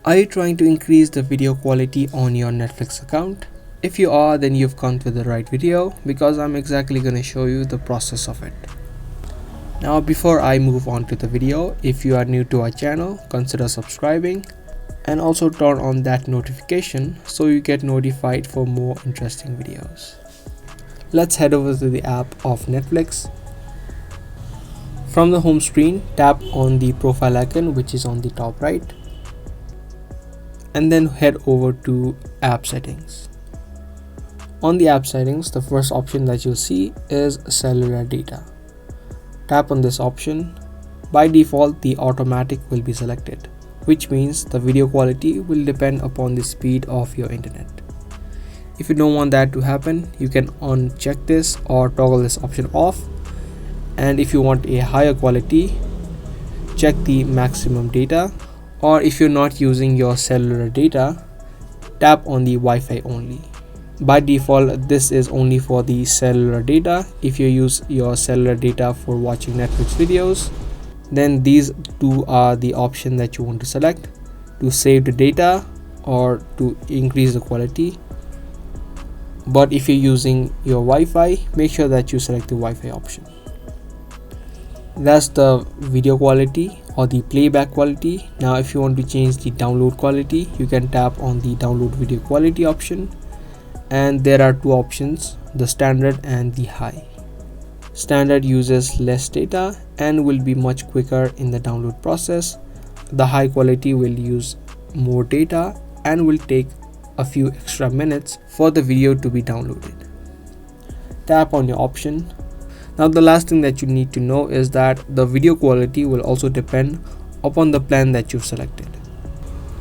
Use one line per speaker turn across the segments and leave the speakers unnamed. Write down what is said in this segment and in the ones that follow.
Are you trying to increase the video quality on your Netflix account? If you are, then you've come to the right video because I'm exactly going to show you the process of it. Now before I move on to the video, if you are new to our channel, consider subscribing and also turn on that notification so you get notified for more interesting videos. Let's head over to the app of Netflix. From the home screen, tap on the profile icon which is on the top right, and then head over to app settings. On the app settings, the first option that you'll see is cellular data. Tap on this option. By default, the automatic will be selected, which means the video quality will depend upon the speed of your internet. If you don't want that to happen, you can uncheck this or toggle this option off. And if you want a higher quality, check the maximum data, or if you're not using your cellular data, tap on the Wi-Fi only. By default, this is only for the cellular data. If you use your cellular data for watching Netflix videos, then these two are the option that you want to select to save the data or to increase the quality. But if you're using your Wi-Fi, make sure that you select the Wi-Fi option. That's the video quality or the playback quality. Now if you want to change the download quality, you can tap on the download video quality option, and there are two options, the standard and the high. Standard uses less data and will be much quicker in the download process. The high quality will use more data and will take a few extra minutes for the video to be downloaded. Tap on your option. Now the last thing that you need to know is that the video quality will also depend upon the plan that you've selected.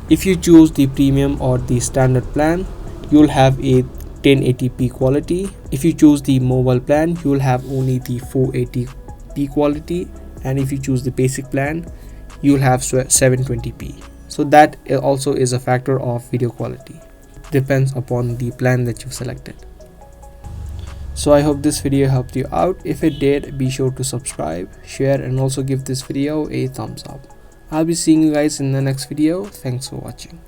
If you choose the premium or the standard plan, you'll have a 1080p quality. If you choose the mobile plan, you'll have only the 480p quality, and if you choose the basic plan, you'll have 720p. So that also is a factor of video quality. Depends upon the plan that you've selected. So I hope this video helped you out. If it did, be sure to subscribe, share, and also give this video a thumbs up. I'll be seeing you guys in the next video. Thanks for watching.